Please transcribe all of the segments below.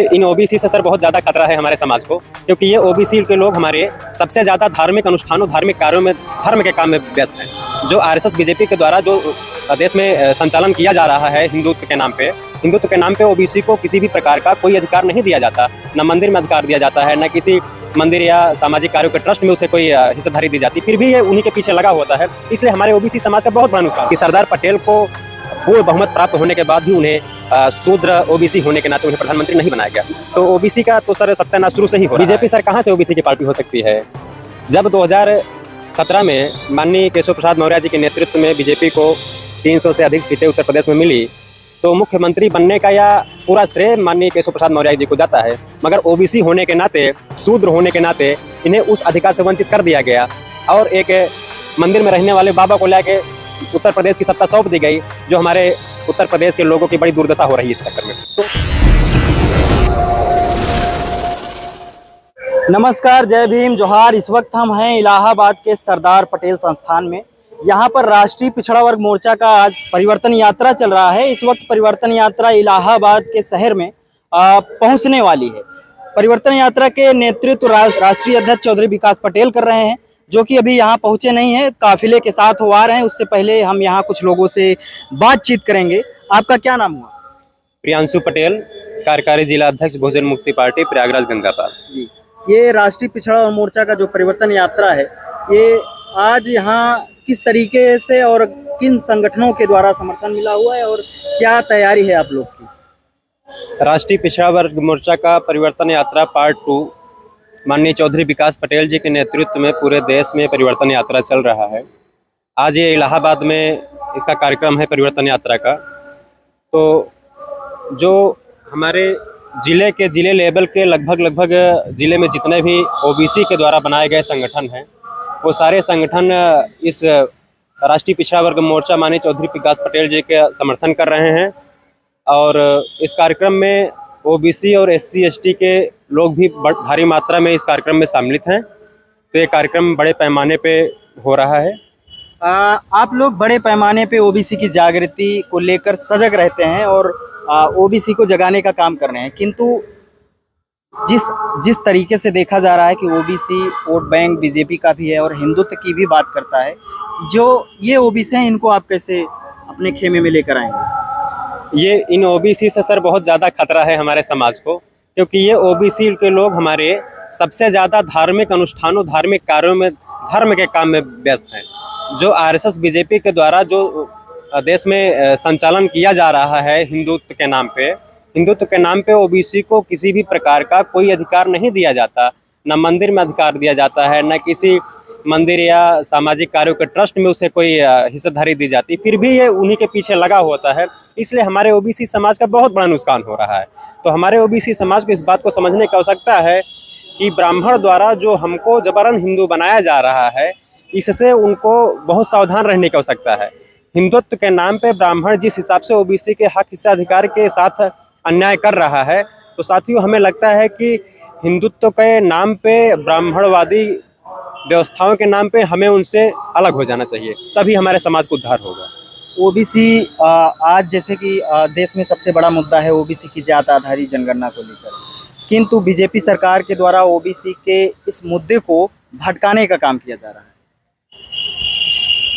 इन OBC से sir बहुत ज़्यादा खतरा है हमारे समाज को, क्योंकि ये ओबीसी के लोग हमारे सबसे ज़्यादा धार्मिक अनुष्ठानों, धार्मिक कार्यों में, धर्म के काम में व्यस्त हैं। जो आरएसएस बीजेपी के द्वारा जो देश में संचालन किया जा रहा है हिंदुत्व के नाम पे ओबीसी को किसी भी प्रकार का कोई अधिकार नहीं दिया जाता। न मंदिर में अधिकार दिया जाता है, न किसी मंदिर या सामाजिक कार्यों के ट्रस्ट में उसे कोई हिस्सेदारी दी जाती, फिर भी ये उन्हीं के पीछे लगा होता है। इसलिए हमारे ओबीसी समाज का बहुत बड़ा नुकसान कि सरदार पटेल को पूर्ण बहुमत प्राप्त होने के बाद भी उन्हें शूद्र ओबीसी होने के नाते उन्हें प्रधानमंत्री नहीं बनाया गया। तो ओबीसी का तो सर सत्यानाश शुरू से ही हो रहा है। बीजेपी सर कहाँ से ओबीसी की पार्टी हो सकती है? जब 2017 में माननीय केशव प्रसाद मौर्य जी के नेतृत्व में बीजेपी को 300 से अधिक सीटें उत्तर प्रदेश में मिली, तो मुख्यमंत्री बनने का या पूरा श्रेय माननीय केशव प्रसाद मौर्य जी को जाता है। मगर ओबीसी होने के नाते, शूद्र होने के नाते इन्हें उस अधिकार से वंचित कर दिया गया और एक मंदिर में रहने वाले बाबा को लेके उत्तर प्रदेश की सत्ता सौंप दी गई, जो हमारे उत्तर प्रदेश के लोगों की बड़ी दुर्दशा हो रही है इस चक्कर में। नमस्कार, जय भीम, जोहार। इस वक्त हम हैं इलाहाबाद के सरदार पटेल संस्थान में। यहाँ पर राष्ट्रीय पिछड़ा वर्ग मोर्चा का आज परिवर्तन यात्रा चल रहा है। इस वक्त परिवर्तन यात्रा इलाहाबाद के शहर में पहुँचने वाली है। परिवर्तन यात्रा के नेतृत्व राष्ट्रीय अध्यक्ष चौधरी विकास पटेल कर रहे हैं, जो कि अभी यहाँ पहुँचे नहीं हैं, काफिले के साथ वो आ रहे हैं। उससे पहले हम यहाँ कुछ लोगों से बातचीत करेंगे। आपका क्या नाम हुआ? प्रियांशु पटेल, कार्यकारी जिला अध्यक्ष बहुजन मुक्ति पार्टी प्रयागराज गंगापार जी। ये राष्ट्रीय पिछड़ा वर्ग मोर्चा का जो परिवर्तन यात्रा है, ये आज यहाँ किस तरीके से और किन संगठनों के द्वारा समर्थन मिला हुआ है और क्या तैयारी है आप लोग की? राष्ट्रीय पिछड़ा वर्ग मोर्चा का परिवर्तन यात्रा पार्ट 2 माननीय चौधरी विकास पटेल जी के नेतृत्व में पूरे देश में परिवर्तन यात्रा चल रहा है। आज ये इलाहाबाद में इसका कार्यक्रम है परिवर्तन यात्रा का। तो जो हमारे जिले लेवल के लगभग जिले में जितने भी ओबीसी के द्वारा बनाए गए संगठन हैं, वो सारे संगठन इस राष्ट्रीय पिछड़ा वर्ग मोर्चा माननीय चौधरी विकास पटेल जी के समर्थन कर रहे हैं। और इस कार्यक्रम में ओबीसी और एससी एसटी के लोग भी भारी मात्रा में इस कार्यक्रम में सम्मिलित हैं। तो ये कार्यक्रम बड़े पैमाने पे हो रहा है। आप लोग बड़े पैमाने पे ओबीसी की जागृति को लेकर सजग रहते हैं और ओबीसी को जगाने का काम कर रहे हैं, किंतु जिस तरीके से देखा जा रहा है कि ओबीसी वोट बैंक बीजेपी का भी है और हिंदुत्व की भी बात करता है, जो ये ओबीसी हैं, इनको आप कैसे अपने खेमे में लेकर आएंगे? ये इन ओबीसी से सर बहुत ज़्यादा खतरा है हमारे समाज को, क्योंकि ये ओबीसी के लोग हमारे सबसे ज़्यादा धार्मिक अनुष्ठानों, धार्मिक कार्यों में, धर्म के काम में व्यस्त हैं। जो आरएसएस बीजेपी के द्वारा जो देश में संचालन किया जा रहा है हिंदुत्व के नाम पे ओबीसी को किसी भी प्रकार का कोई अधिकार नहीं दिया जाता। न मंदिर में अधिकार दिया जाता है, न किसी मंदिर या सामाजिक कार्यों के ट्रस्ट में उसे कोई हिस्सेदारी दी जाती, फिर भी ये उन्हीं के पीछे लगा होता है। इसलिए हमारे ओबीसी समाज का बहुत बड़ा नुकसान हो रहा है। तो हमारे ओबीसी समाज को इस बात को समझने की आवश्यकता है कि ब्राह्मण द्वारा जो हमको जबरन हिंदू बनाया जा रहा है, इससे उनको बहुत सावधान रहने की आवश्यकता है। हिंदुत्व के नाम पे ब्राह्मण जिस हिसाब से ओबीसी के हक हिस्साधिकार के साथ अन्याय कर रहा है, तो साथियों हमें लगता है कि हिंदुत्व के नाम पे, ब्राह्मणवादी व्यवस्थाओं के नाम पे हमें उनसे अलग हो जाना चाहिए, तभी हमारे समाज को उद्धार होगा। ओबीसी आज जैसे कि देश में सबसे बड़ा मुद्दा है ओबीसी की जात आधारित जनगणना को लेकर, किंतु बीजेपी सरकार के द्वारा ओबीसी के इस मुद्दे को भटकाने का काम किया जा रहा है।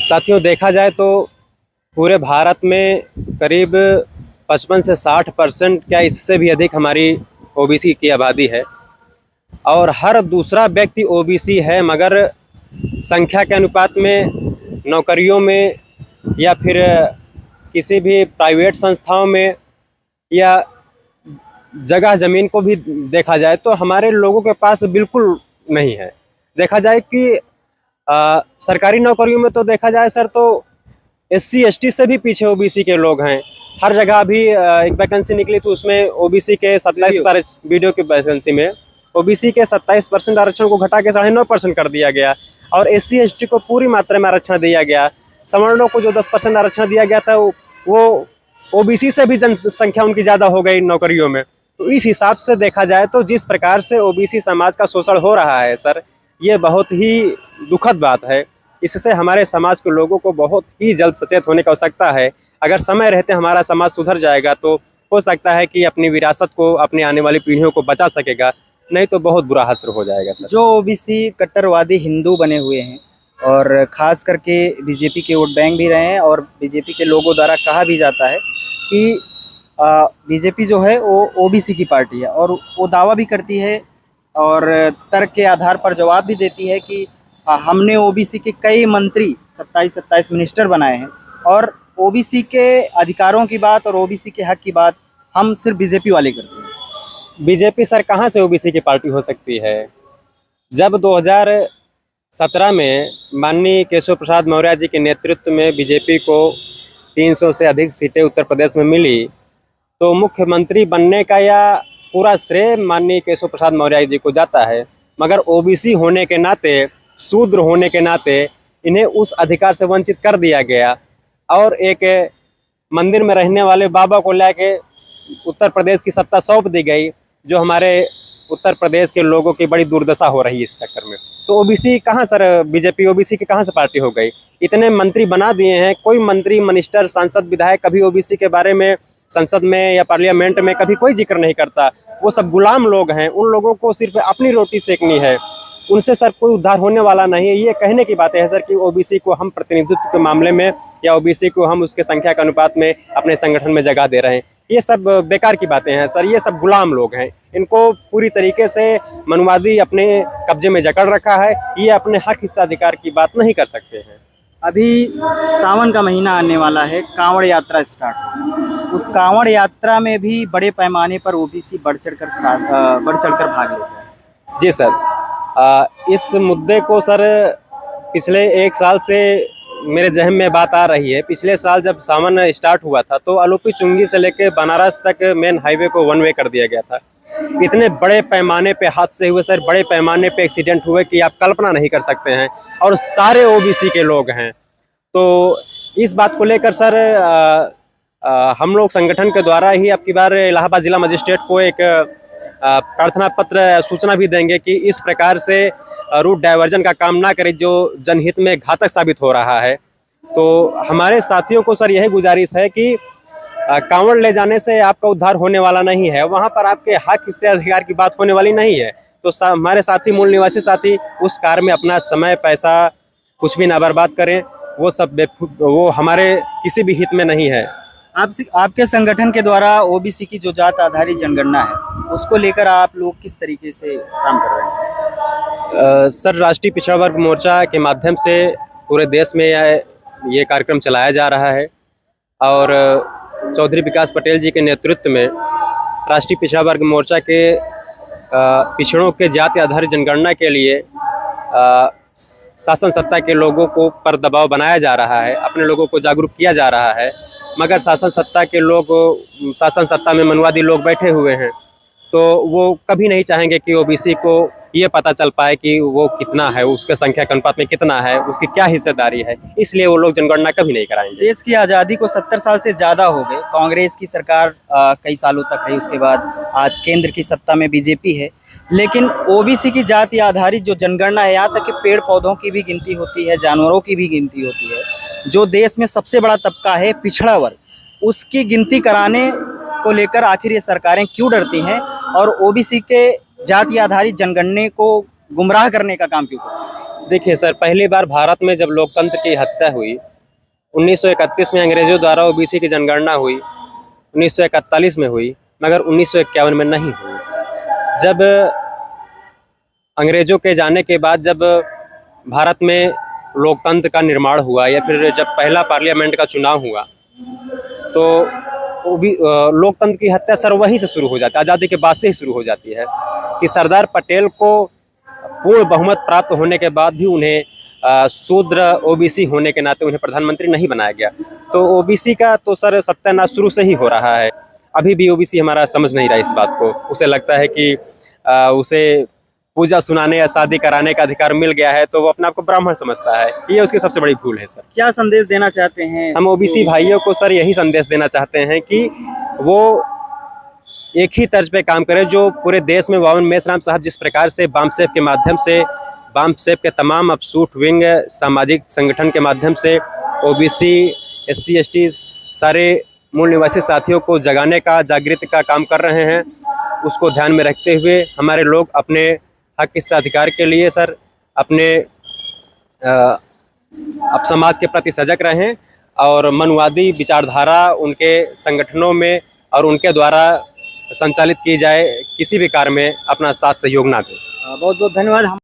साथियों देखा जाए तो पूरे भारत में करीब 55 से 60%, क्या इससे भी अधिक हमारी ओबीसी की आबादी है और हर दूसरा व्यक्ति ओबीसी है, मगर संख्या के अनुपात में नौकरियों में या फिर किसी भी प्राइवेट संस्थाओं में या जगह ज़मीन को भी देखा जाए तो हमारे लोगों के पास बिल्कुल नहीं है। देखा जाए कि सरकारी नौकरियों में तो देखा जाए सर, तो एससी एसटी से भी पीछे ओबीसी के लोग हैं। हर जगह अभी एक वैकेंसी निकली तो उसमें ओबीसी के 27 वीडियो की वैकेंसी में ओबीसी के 27% आरक्षण को घटा के 9.5% कर दिया गया और एससी एसटी को पूरी मात्रा में आरक्षण दिया गया। सवर्णों को जो 10% आरक्षण दिया गया था वो ओबीसी से भी जनसंख्या उनकी ज़्यादा हो गई नौकरियों में। तो इस हिसाब से देखा जाए तो जिस प्रकार से ओबीसी समाज का शोषण हो रहा है सर, ये बहुत ही दुखद बात है। इससे हमारे समाज के लोगों को बहुत ही जल्द सचेत होने की आवश्यकता है। अगर समय रहते हमारा समाज सुधर जाएगा तो हो सकता है कि अपनी विरासत को, अपनी आने वाली पीढ़ियों को बचा सकेगा, नहीं तो बहुत बुरा हश्र हो जाएगा सर। जो ओबीसी कट्टरवादी हिंदू बने हुए हैं और खास करके बीजेपी के वोट बैंक भी रहे हैं, और बीजेपी के लोगों द्वारा कहा भी जाता है कि बीजेपी जो है वो ओबीसी की पार्टी है, और वो दावा भी करती है और तर्क के आधार पर जवाब भी देती है कि हमने ओबीसी के कई मंत्री 27 मिनिस्टर बनाए हैं, और ओबीसी के अधिकारों की बात और ओबीसी के हक की बात हम सिर्फ बीजेपी वाले करते हैं। बीजेपी सर कहाँ से ओबीसी की पार्टी हो सकती है? जब 2017 में माननीय केशव प्रसाद मौर्य जी के नेतृत्व में बीजेपी को 300 से अधिक सीटें उत्तर प्रदेश में मिली, तो मुख्यमंत्री बनने का या पूरा श्रेय माननीय केशव प्रसाद मौर्य जी को जाता है, मगर ओबीसी होने के नाते, शूद्र होने के नाते इन्हें उस अधिकार से वंचित कर दिया गया, और एक मंदिर में रहने वाले बाबा को लेके उत्तर प्रदेश की सत्ता सौंप दी गई, जो हमारे उत्तर प्रदेश के लोगों की बड़ी दुर्दशा हो रही है इस चक्कर में। तो ओबीसी कहाँ सर, बीजेपी ओबीसी की कहाँ से पार्टी हो गई? इतने मंत्री बना दिए हैं, कोई मंत्री, मिनिस्टर, सांसद, विधायक कभी ओबीसी के बारे में संसद में या पार्लियामेंट में कभी कोई जिक्र नहीं करता। वो सब गुलाम लोग हैं, उन लोगों को सिर्फ अपनी रोटी सेकनी है, उनसे सर कोई उद्धार होने वाला नहीं है। ये कहने की बात है सर कि ओबीसी को हम प्रतिनिधित्व के मामले में या ओबीसी को हम उसके संख्या के अनुपात में अपने संगठन में जगह दे रहे हैं, ये सब बेकार की बातें हैं सर। ये सब गुलाम लोग हैं, इनको पूरी तरीके से मनुवादी अपने कब्जे में जकड़ रखा है। ये अपने हक हिस्साधिकार की बात नहीं कर सकते हैं। अभी सावन का महीना आने वाला है, कांवड़ यात्रा स्टार्ट होगी। उस कांवड़ यात्रा में भी बड़े पैमाने पर ओबीसी बढ़ चढ़कर भाग लेते हैं। जी सर, इस मुद्दे को सर पिछले 1 साल से मेरे जहन में बात आ रही है। पिछले साल जब सावन स्टार्ट हुआ था तो आलोपी चुंगी से लेकर बनारस तक मेन हाईवे को 1 वे कर दिया गया था। इतने बड़े पैमाने पे हादसे हुए सर, बड़े पैमाने पे एक्सीडेंट हुए कि आप कल्पना नहीं कर सकते हैं, और सारे ओबीसी के लोग हैं। तो इस बात को लेकर सर हम लोग संगठन के द्वारा ही अब की बार इलाहाबाद जिला मजिस्ट्रेट को एक प्रार्थना पत्र सूचना भी देंगे कि इस प्रकार से रूट डाइवर्जन का काम ना करें, जो जनहित में घातक साबित हो रहा है। तो हमारे साथियों को सर यही गुजारिश है कि कांवड़ ले जाने से आपका उद्धार होने वाला नहीं है, वहाँ पर आपके हक हिस्से अधिकार की बात होने वाली नहीं है। तो हमारे साथी, मूल निवासी साथी उस कार्य में अपना समय, पैसा कुछ भी ना बर्बाद करें, वो हमारे किसी भी हित में नहीं है। आपके संगठन के द्वारा ओबीसी की जो जात आधारित जनगणना है, उसको लेकर आप लोग किस तरीके से काम कर रहे हैं? सर, राष्ट्रीय पिछड़ा वर्ग मोर्चा के माध्यम से पूरे देश में ये कार्यक्रम चलाया जा रहा है, और चौधरी विकास पटेल जी के नेतृत्व में राष्ट्रीय पिछड़ा वर्ग मोर्चा के पिछड़ों के जाति आधारित जनगणना के लिए शासन सत्ता के लोगों को पर दबाव बनाया जा रहा है, अपने लोगों को जागरूक किया जा रहा है। मगर शासन सत्ता के लोग, शासन सत्ता में मनवादी लोग बैठे हुए हैं, तो वो कभी नहीं चाहेंगे कि ओबीसी को ये पता चल पाए कि वो कितना है, उसके संख्या के अनुपात में कितना है, उसकी क्या हिस्सेदारी है। इसलिए वो लोग जनगणना कभी नहीं कराएंगे। देश की आज़ादी को 70 साल से ज़्यादा हो गए। कांग्रेस की सरकार कई सालों तक रही, उसके बाद आज केंद्र की सत्ता में बीजेपी है, लेकिन ओबीसी की जाति आधारित जो जनगणना है, यहाँ तक कि पेड़ पौधों की भी गिनती होती है, जानवरों की भी गिनती होती है। जो देश में सबसे बड़ा तबका है पिछड़ा वर्ग, उसकी गिनती कराने को लेकर आखिर ये सरकारें क्यों डरती हैं, और ओबीसी के जाति आधारित जनगणना को गुमराह करने का काम क्यों करती हैं? देखिए सर, पहली बार भारत में जब लोकतंत्र की हत्या हुई 1931 में, अंग्रेजों द्वारा ओबीसी की जनगणना हुई 1941 में हुई, मगर 1951 में नहीं हुई। जब अंग्रेजों के जाने के बाद जब भारत में लोकतंत्र का निर्माण हुआ, या फिर जब पहला पार्लियामेंट का चुनाव हुआ, तो वो भी लोकतंत्र की हत्या सर वहीं से शुरू हो जाती है, आज़ादी के बाद से ही शुरू हो जाती है कि सरदार पटेल को पूर्ण बहुमत प्राप्त होने के बाद भी उन्हें शूद्र ओबीसी होने के नाते उन्हें प्रधानमंत्री नहीं बनाया गया। तो ओबीसी का तो सर सत्यानाश शुरू से ही हो रहा है। अभी भी ओबीसी हमारा समझ नहीं रहा इस बात को। उसे लगता है कि उसे पूजा सुनाने या शादी कराने का अधिकार मिल गया है, तो वो अपने आप को ब्राह्मण समझता है। ये उसकी सबसे बड़ी भूल है सर। क्या संदेश देना चाहते हैं? हम ओबीसी भाइयों को सर यही संदेश देना चाहते हैं कि वो एक ही तर्ज पे काम करें जो पूरे देश में बावन मेश्राम साहब जिस प्रकार से बामसेफ के माध्यम से, बामसेफ के तमाम अपसूट विंग सामाजिक संगठन के माध्यम से ओबीसी, SC, ST सारे मूल निवासी साथियों को जगाने का, जागृति का काम कर रहे हैं। उसको ध्यान में रखते हुए हमारे लोग अपने हक के अधिकार के लिए सर अपने अब समाज के प्रति सजग रहें और मनुवादी विचारधारा उनके संगठनों में और उनके द्वारा संचालित की जाए किसी भी कार्य में अपना साथ सहयोग ना दें। बहुत बहुत धन्यवाद।